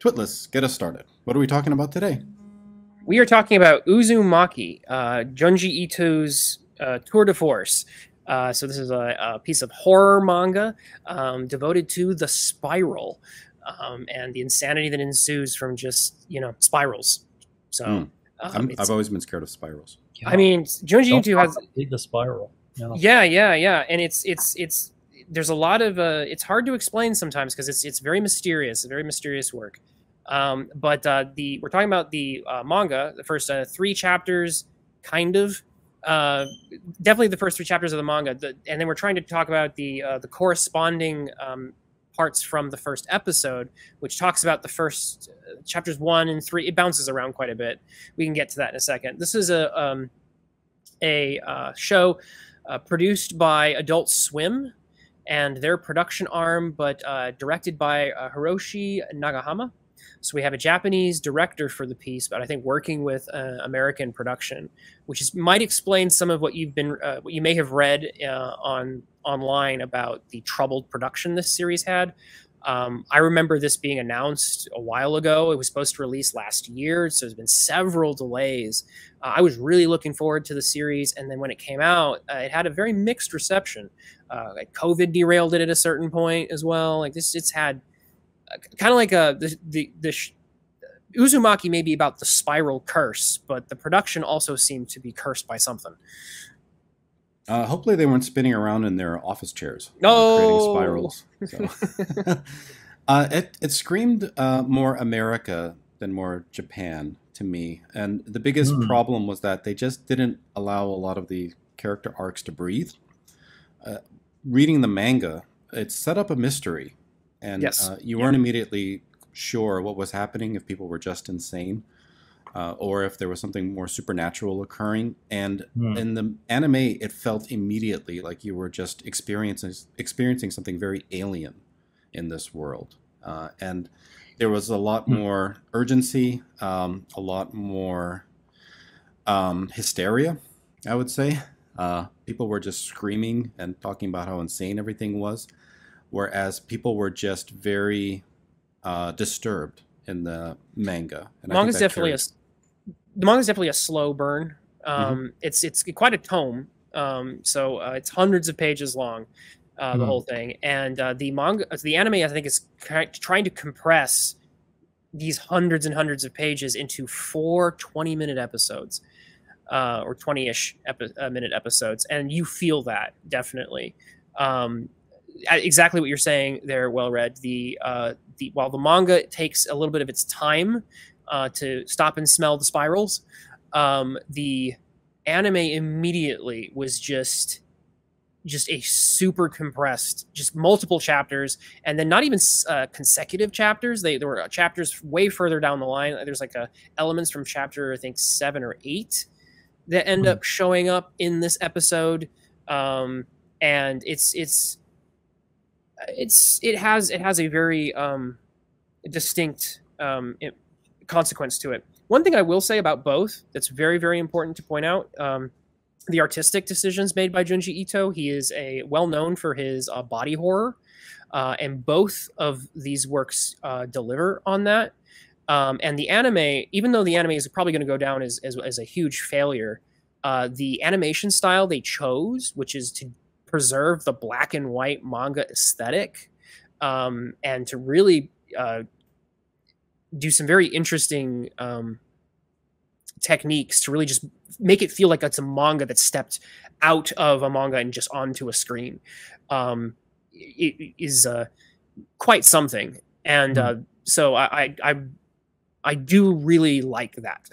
Twitless, get us started. What are we talking about today? We are talking about Uzumaki, Junji Ito's tour de force. So this is a piece of horror manga devoted to the spiral and the insanity that ensues from just spirals. So I've always been scared of spirals. I mean, Junji Don't Ito has the spiral. No. yeah, and it's there's a lot of it's hard to explain sometimes because it's very mysterious work. But we're talking about the manga, the first three chapters, kind of. Definitely the first three chapters of the manga, and then we're trying to talk about the corresponding parts from the first episode, which talks about the first chapters 1 and 3. It bounces around quite a bit. We can get to that in a second. This is a show produced by Adult Swim and their production arm, but directed by Hiroshi Nagahama. So we have a Japanese director for the piece, but I think working with American production, which might explain some of what what you may have read online about the troubled production this series had. I remember this being announced a while ago. It was supposed to release last year, so there's been several delays. I was really looking forward to the series, and then when it came out, it had a very mixed reception. Like COVID derailed it at a certain point as well. Like it's had kind of like Uzumaki may be about the spiral curse, but the production also seemed to be cursed by something. Hopefully they weren't spinning around in their office chairs, creating spirals. So. It screamed more America than more Japan to me. And the biggest problem was that they just didn't allow a lot of the character arcs to breathe. Reading the manga, it set up a mystery. And yes. You weren't immediately sure what was happening, if people were just insane, or if there was something more supernatural occurring. And in the anime, it felt immediately like you were just experiencing something very alien in this world. And there was a lot more urgency, a lot more hysteria, I would say. People were just screaming and talking about how insane everything was. Whereas people were just very disturbed in the manga. And the manga's definitely a slow burn. It's quite a tome. So it's hundreds of pages long, the whole thing. And the anime, I think, is trying to compress these hundreds and hundreds of pages into 4 20-minute episodes, or 20-ish minute episodes, and you feel that definitely. Exactly what you're saying there, well read. While the manga takes a little bit of its time to stop and smell the spirals, the anime immediately was just a super compressed, just multiple chapters, and then not even consecutive chapters. There were chapters way further down the line. There's like elements from chapter, I think, 7 or 8 that end up showing up in this episode, and it has a very distinct consequence to it. One thing I will say about both that's very, very important to point out, the artistic decisions made by Junji Ito. He is well known for his body horror, and both of these works deliver on that. And the anime, even though the anime is probably going to go down as a huge failure, the animation style they chose, which is to preserve the black and white manga aesthetic, and to really do some very interesting techniques to really just make it feel like it's a manga that stepped out of a manga and just onto a screen. It is quite something, and so I do really like that.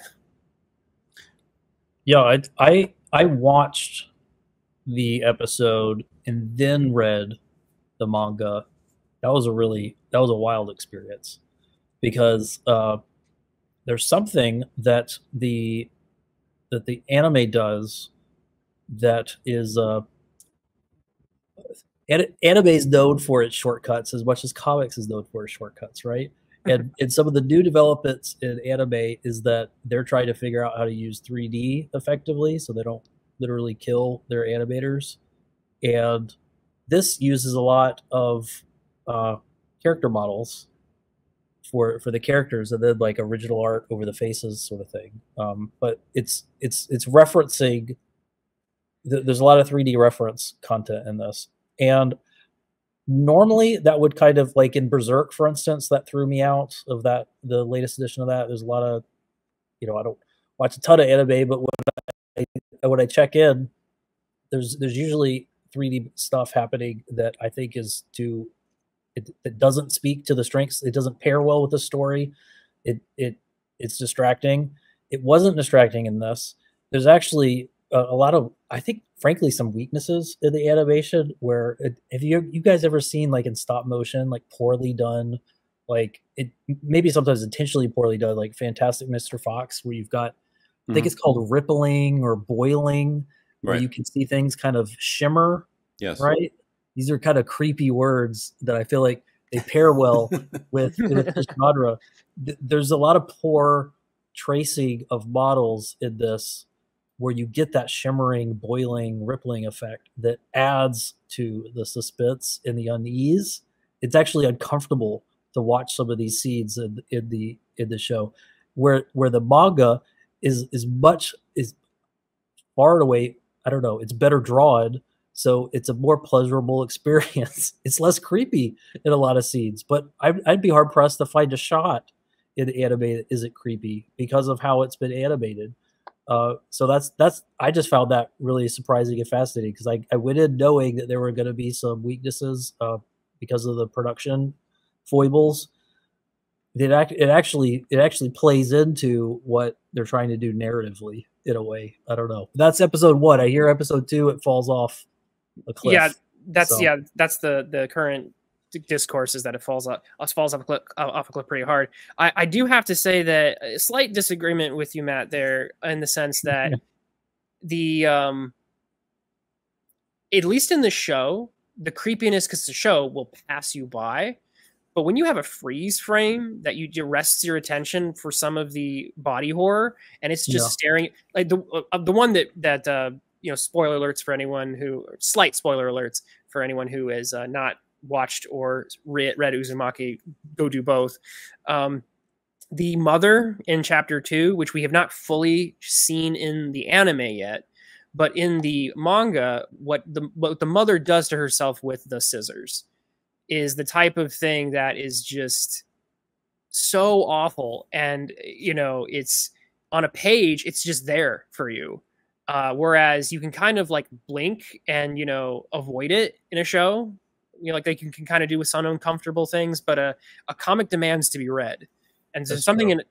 Yeah, I watched the episode and then read the manga. That was a wild experience, because there's something that the anime does that is anime is known for its shortcuts as much as comics is known for its shortcuts, right? And some of the new developments in anime is that they're trying to figure out how to use 3D effectively, so they don't literally kill their animators. And this uses a lot of character models for the characters, and then like original art over the faces, sort of thing. But it's referencing. There's a lot of 3D reference content in this, and normally that would kind of like in Berserk, for instance, that threw me out of that the latest edition of that. There's a lot of, I don't watch a ton of anime, but when I check in, there's usually 3D stuff happening that I think is too it doesn't speak to the strengths. It doesn't pair well with the story. It's distracting. It wasn't distracting in this. There's actually a lot of, I think, frankly, some weaknesses in the animation. Where have you guys ever seen like in stop motion, like poorly done, like it maybe sometimes intentionally poorly done, like Fantastic Mr. Fox, where you've got I think it's called rippling or boiling, where Right. you can see things kind of shimmer. Yes. Right. These are kind of creepy words that I feel like they pair well with this genre. There's a lot of poor tracing of models in this, where you get that shimmering, boiling, rippling effect that adds to the suspense and the unease. It's actually uncomfortable to watch some of these scenes in the show, where the manga is far and away, I don't know, it's better drawn, so it's a more pleasurable experience. It's less creepy in a lot of scenes, but I'd be hard pressed to find a shot in anime that isn't creepy because of how it's been animated. So that's I just found that really surprising and fascinating, because I went in knowing that there were going to be some weaknesses because of the production foibles. It actually plays into what they're trying to do narratively in a way. I don't know. That's episode 1. I hear episode 2, it falls off a cliff. Yeah, that's the current discourse, is that it falls off a cliff pretty hard. I do have to say that a slight disagreement with you, Matt, there, in the sense that the at least in the show, the creepiness, because the show will pass you by, but when you have a freeze frame that you arrests your attention for some of the body horror, and it's just staring, like the one that spoiler alerts for anyone who, slight spoiler alerts for anyone who has not watched or read Uzumaki, go do both. The mother in chapter 2, which we have not fully seen in the anime yet, but in the manga, what the mother does to herself with the scissors is the type of thing that is just so awful. And, it's on a page, it's just there for you. Whereas you can kind of like blink and, avoid it in a show, like they can kind of do with some uncomfortable things, but a comic demands to be read. And there's something that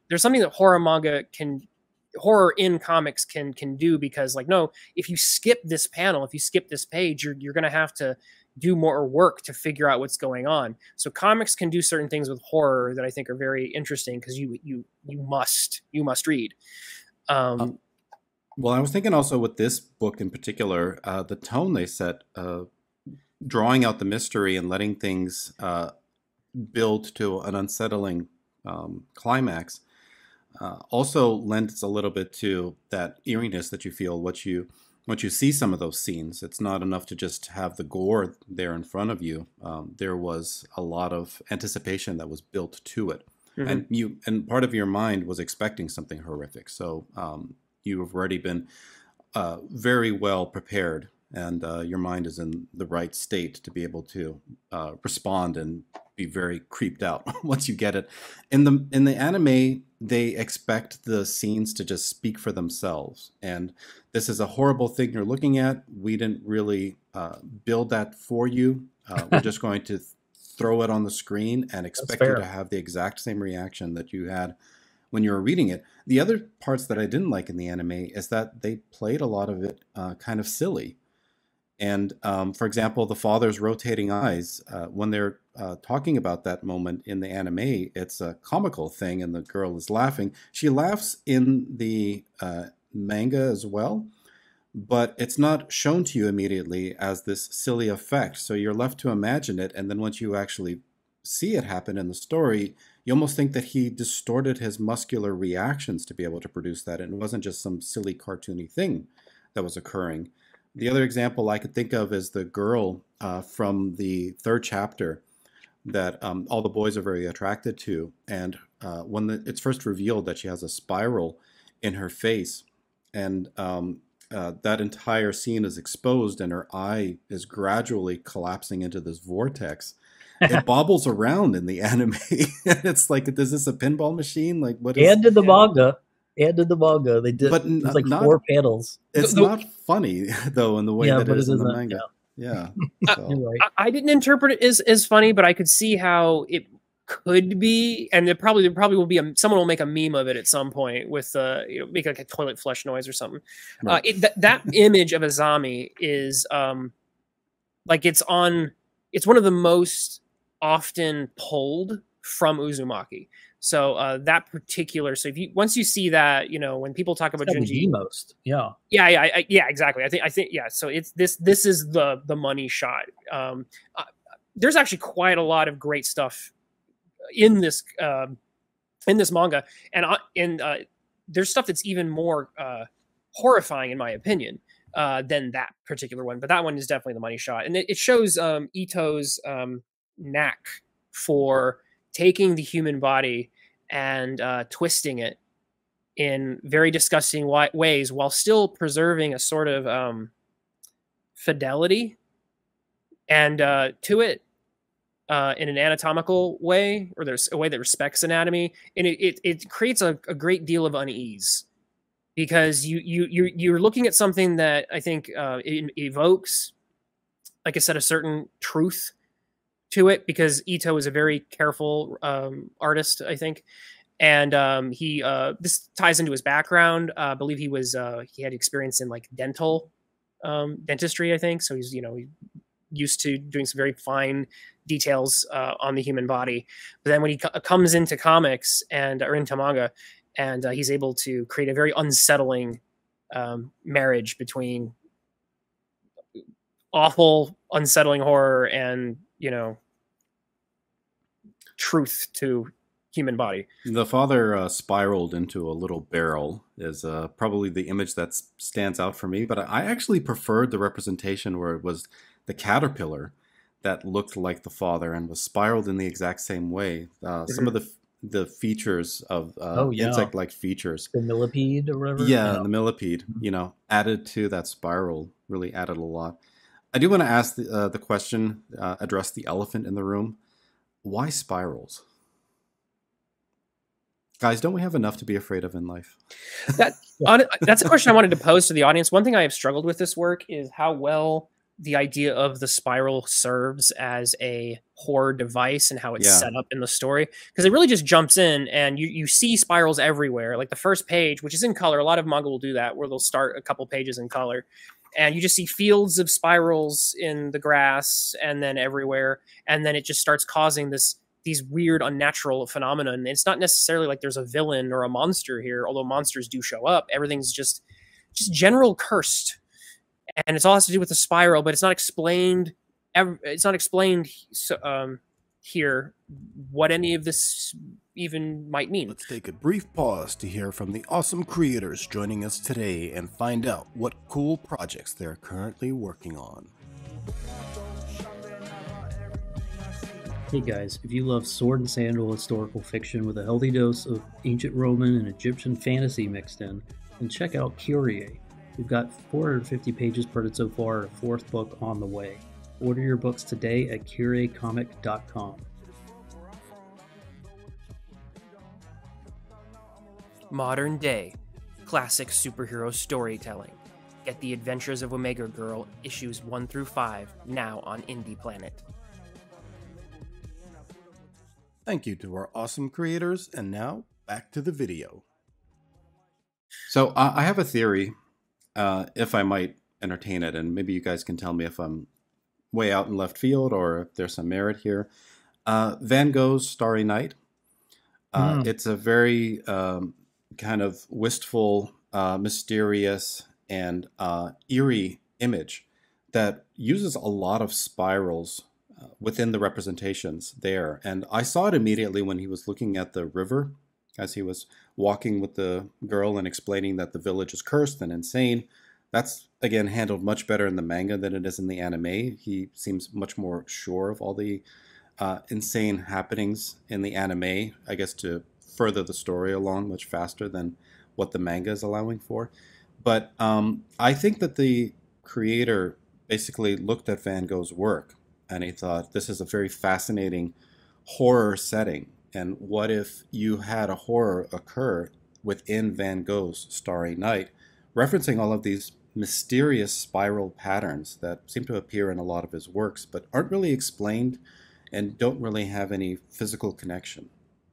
horror in comics can do, because like, no, if you skip this panel, if you skip this page, you're going to have to do more work to figure out what's going on. So comics can do certain things with horror that I think are very interesting, because you must read. Well, I was thinking also with this book in particular, the tone they set, drawing out the mystery and letting things build to an unsettling climax, also lends a little bit to that eeriness that you feel once you see some of those scenes. It's not enough to just have the gore there in front of you. There was a lot of anticipation that was built to it, and part of your mind was expecting something horrific. So you have already been very well prepared, and your mind is in the right state to be able to respond and be very creeped out once you get it. In the anime, they expect the scenes to just speak for themselves, and this is a horrible thing you're looking at. We didn't really build that for you. We're just going to throw it on the screen and expect you to have the exact same reaction that you had when you were reading it. The other parts that I didn't like in the anime is that they played a lot of it kind of silly. And for example, the father's rotating eyes, when they're talking about that moment in the anime, it's a comical thing and the girl is laughing. She laughs in the manga as well, but it's not shown to you immediately as this silly effect. So you're left to imagine it. And then once you actually see it happen in the story, you almost think that he distorted his muscular reactions to be able to produce that. And it wasn't just some silly cartoony thing that was occurring. The other example I could think of is the girl from the 3rd chapter, that all the boys are very attracted to. And when it's first revealed that she has a spiral in her face, and that entire scene is exposed, and her eye is gradually collapsing into this vortex. It bobbles around in the anime. It's like, is this a pinball machine? Like, what is? And in the manga, they did. But it was like not, 4 panels. It's not funny though in the way that it is in the manga. Yeah. So. You're right. I didn't interpret it as funny, but I could see how it could be, and there probably will be someone will make a meme of it at some point with make like a toilet flush noise or something. Right. That image of Azami is like it's one of the most often pulled from Uzumaki. So that particular, so once you see that, when people talk about Junji, the most, yeah, exactly. I think, yeah. So it's this is the money shot. There's actually quite a lot of great stuff in this manga, and there's stuff that's even more horrifying in my opinion than that particular one. But that one is definitely the money shot, and it shows Ito's knack for taking the human body and twisting it in very disgusting ways while still preserving a sort of fidelity and to it in an anatomical way, or there's a way that respects anatomy, and it creates a great deal of unease, because you're looking at something that I think it evokes, like I said, a certain truth to it, because Ito is a very careful artist, I think, and he this ties into his background. I believe he had experience in like dentistry, I think, so he's used to doing some very fine details on the human body. But then when he comes into comics or into manga, and he's able to create a very unsettling marriage between awful, unsettling horror and truth to human body. The father spiraled into a little barrel is probably the image that stands out for me, but I actually preferred the representation where it was the caterpillar that looked like the father and was spiraled in the exact same way. Some of the features of insect-like features, the millipede or whatever, the millipede, added to that spiral, really added a lot. I do want to ask the question, address the elephant in the room. Why spirals? Guys, don't we have enough to be afraid of in life? That's a question I wanted to pose to the audience. One thing I have struggled with this work is how well the idea of the spiral serves as a horror device and how it's set up in the story. Because it really just jumps in and you see spirals everywhere. Like the first page, which is in color. A lot of manga will do that, where they'll start a couple pages in color. And you just see fields of spirals in the grass and then everywhere. And then it just starts causing these weird, unnatural phenomena. And it's not necessarily like there's a villain or a monster here, although monsters do show up. Everything's just general cursed. And it's all has to do with the spiral, but it's not explained. It's not explained here what any of this even might mean. Let's take a brief pause to hear from the awesome creators joining us today and find out what cool projects they're currently working on. Hey guys, if you love sword and sandal historical fiction with a healthy dose of ancient Roman and Egyptian fantasy mixed in, then check out Kyrie. We've got 450 pages printed so far, and a 4th book on the way. Order your books today at curiecomic.com. Modern day, classic superhero storytelling. Get The Adventures of Omega Girl, issues 1 through 5, now on Indie Planet. Thank you to our awesome creators, and now back to the video. So I have a theory, if I might entertain it, and maybe you guys can tell me if I'm way out in left field or if there's some merit here. Van Gogh's Starry Night. It's a very kind of wistful, mysterious, and eerie image that uses a lot of spirals within the representations there. And I saw it immediately when he was looking at the river as he was walking with the girl and explaining that the village is cursed and insane. That's, again, handled much better in the manga than it is in the anime. He seems much more sure of all the insane happenings in the anime, I guess, to further the story along much faster than what the manga is allowing for. But I think that the creator basically looked at Van Gogh's work and he thought, this is a very fascinating horror setting. And what if you had a horror occur within Van Gogh's Starry Night, referencing all of these mysterious spiral patterns that seem to appear in a lot of his works, but aren't really explained and don't really have any physical connection.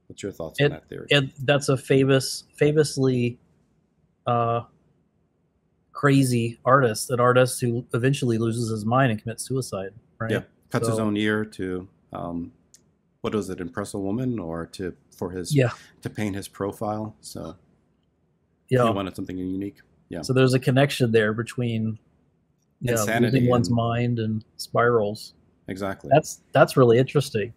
What's your thoughts on that theory? And that's a famously crazy artist, an artist who eventually loses his mind and commits suicide, right? Yeah, cuts his own ear to, what was it, impress a woman, or to paint his profile. So he wanted something unique. Yeah. So there's a connection there between losing one's mind and spirals. Exactly. That's really interesting.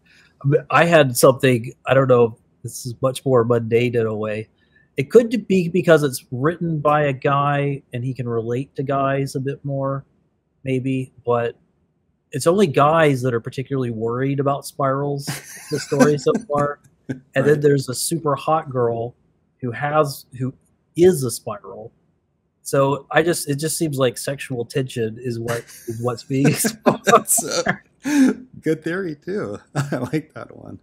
I had something, I don't know, this is much more mundane in a way. It could be because it's written by a guy and he can relate to guys a bit more, maybe, but it's only guys that are particularly worried about spirals, the story so far. And then there's a super hot girl who is a spiral. So it just seems like sexual tension is what's being exposed. Good theory too. I like that one.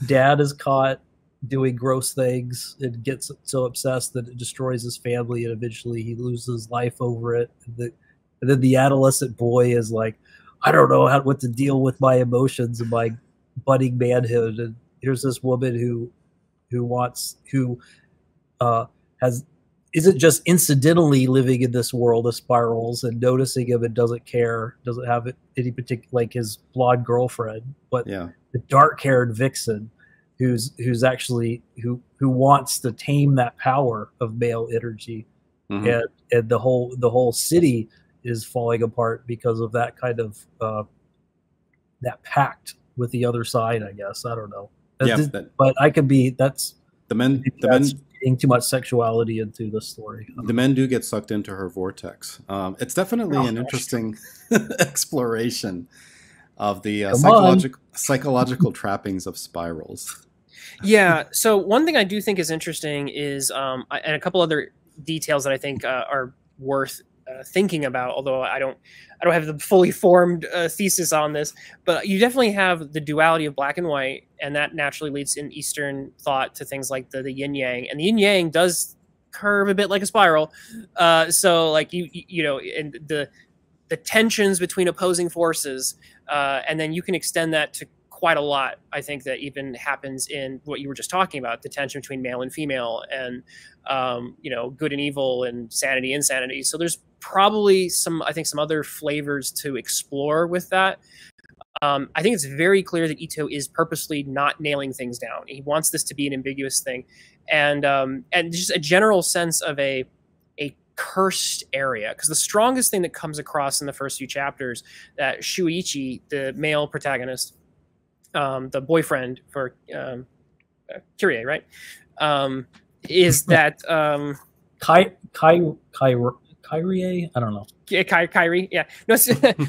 Dad is caught doing gross things and gets so obsessed that it destroys his family, and eventually he loses his life over it. And then the adolescent boy is like, I don't know what to deal with my emotions and my budding manhood. And here's this woman who isn't just incidentally living in this world of spirals and noticing him and doesn't care, doesn't have any particular, like his blonde girlfriend, but the dark-haired vixen who's actually who wants to tame that power of male energy. Mm-hmm. And the whole city is falling apart because of that kind of that pact with the other side, I guess. I don't know. But I could be the men getting too much sexuality into the story. The men do get sucked into her vortex. It's definitely an interesting exploration of the psychological trappings of spirals. Yeah. So one thing I do think is interesting is, and a couple other details that I think are worth thinking about, although I don't have the fully formed thesis on this, but you definitely have the duality of black and white, and that naturally leads in Eastern thought to things like the yin yang, and the yin yang does curve a bit like a spiral. So like you know, and the tensions between opposing forces, and then you can extend that to quite a lot. I think that even happens in what you were just talking about, the tension between male and female, and good and evil, and sanity, insanity. So there's probably some other flavors to explore with that. I think it's very clear that Ito is purposely not nailing things down. He wants this to be an ambiguous thing, and just a general sense of a cursed area. Because the strongest thing that comes across in the first few chapters, that Shuichi, the male protagonist, the boyfriend for Kyrie, right? Is that Kyrie? I don't know. Kyrie, yeah. No,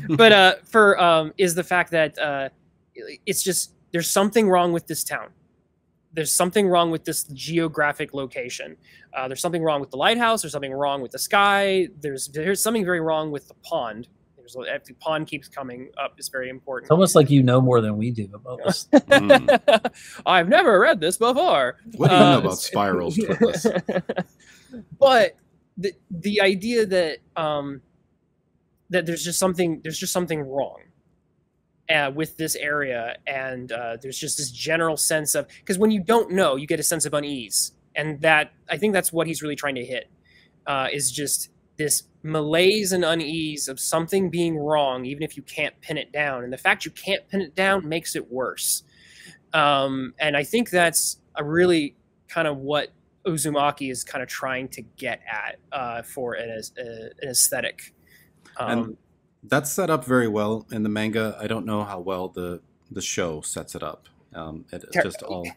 but is the fact that it's just, there's something wrong with this town. There's something wrong with this geographic location. There's something wrong with the lighthouse. There's something wrong with the sky. There's something very wrong with the pond. If the pond keeps coming up, is very important. It's almost like you know more than we do about this. I've never read this before. What do you know about spirals, Twitless? But the idea that that there's just something wrong with this area, and there's just this general sense of, because when you don't know, you get a sense of unease, and that, I think that's what he's really trying to hit, is just this malaise and unease of something being wrong, even if you can't pin it down. And the fact you can't pin it down makes it worse. And I think that's a really kind of what Uzumaki is kind of trying to get at for an aesthetic. And that's set up very well in the manga. I don't know how well the show sets it up. It's just all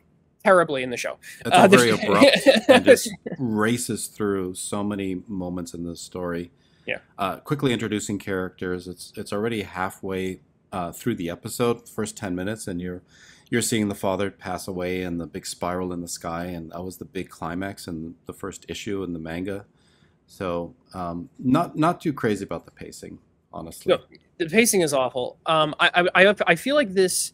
terribly in the show. It's all very abrupt and just races through so many moments in the story. Yeah. Quickly introducing characters. It's already halfway through the episode, first 10 minutes, and you're seeing the father pass away and the big spiral in the sky, and that was the big climax in the first issue in the manga. So not too crazy about the pacing, honestly. No, the pacing is awful. I feel like this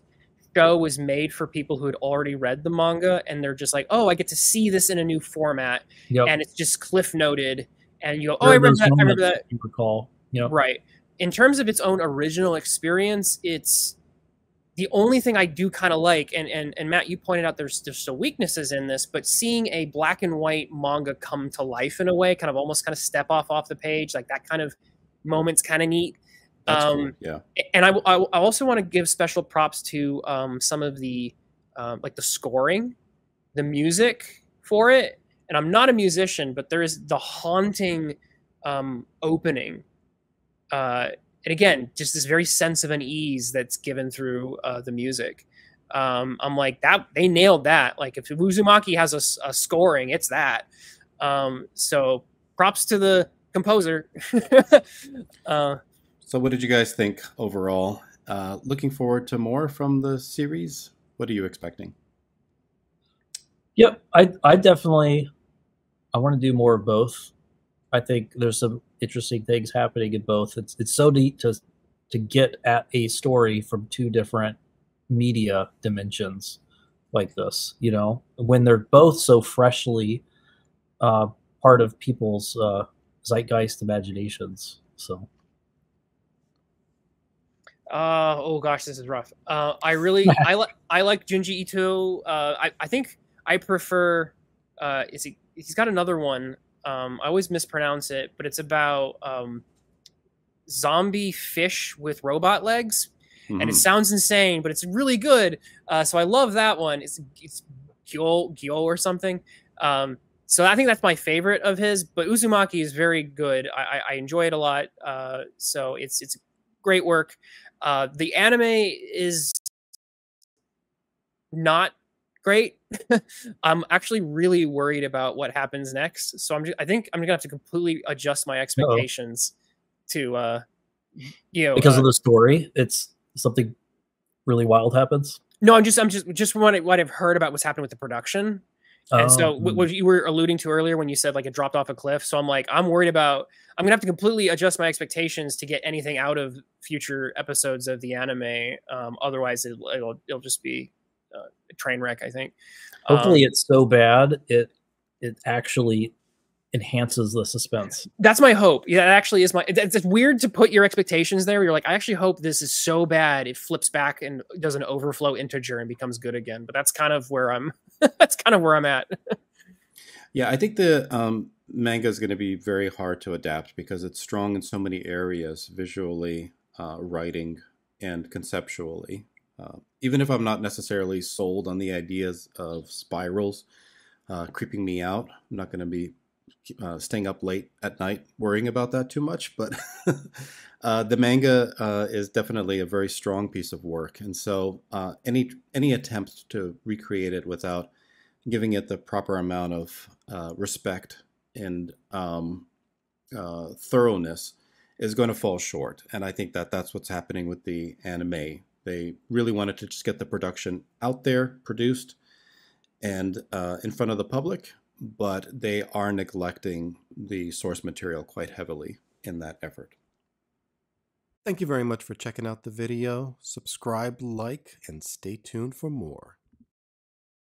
show was made for people who had already read the manga, and they're just like, oh, I get to see this in a new format, and it's just cliff noted, and you go, oh, I remember that. I remember that. You recall, right. In terms of its own original experience, it's the only thing I do kind of like, and Matt, you pointed out there's still weaknesses in this, but seeing a black and white manga come to life in a way, kind of almost kind of step off the page, like that kind of moment's kind of neat. Cool. Yeah. And I also want to give special props to some of the like the scoring, the music for it. And I'm not a musician, but there is the haunting opening. And again, just this very sense of unease that's given through the music. I'm like, that they nailed that. Like if Uzumaki has a scoring, it's that. So props to the composer. So what did you guys think overall? Looking forward to more from the series? What are you expecting? Yep, I definitely want to do more of both. I think there's some interesting things happening in both. It's so neat to get at a story from two different media dimensions like this, when they're both so freshly part of people's zeitgeist imaginations. So oh gosh, this is rough. I really I like Junji Ito. I think I prefer he's got another one. I always mispronounce it, but it's about zombie fish with robot legs, and it sounds insane, but it's really good. So I love that one. It's Gyo or something. So I think that's my favorite of his. But Uzumaki is very good. I enjoy it a lot. So it's great work. The anime is not great. I'm actually really worried about what happens next. So I think I'm gonna have to completely adjust my expectations to because of the story. It's something really wild happens. No, I'm just from what I've heard about what's happening with the production. And so what you were alluding to earlier when you said like it dropped off a cliff. So I'm worried about, I'm going to have to completely adjust my expectations to get anything out of future episodes of the anime. Otherwise it'll just be a train wreck, I think. Hopefully it's so bad it actually enhances the suspense. That's my hope. Yeah, that actually is it's weird to put your expectations there. Where you're like, I actually hope this is so bad it flips back and does an overflow integer and becomes good again. But that's kind of where I'm at. Yeah, I think the manga is going to be very hard to adapt because it's strong in so many areas, visually, writing, and conceptually. Even if I'm not necessarily sold on the ideas of spirals creeping me out, I'm not going to be staying up late at night worrying about that too much. But the manga is definitely a very strong piece of work. And so any attempt to recreate it without giving it the proper amount of respect and thoroughness is going to fall short. And I think that's what's happening with the anime. They really wanted to just get the production out there, produced, and in front of the public, but they are neglecting the source material quite heavily in that effort. Thank you very much for checking out the video. Subscribe, like, and stay tuned for more.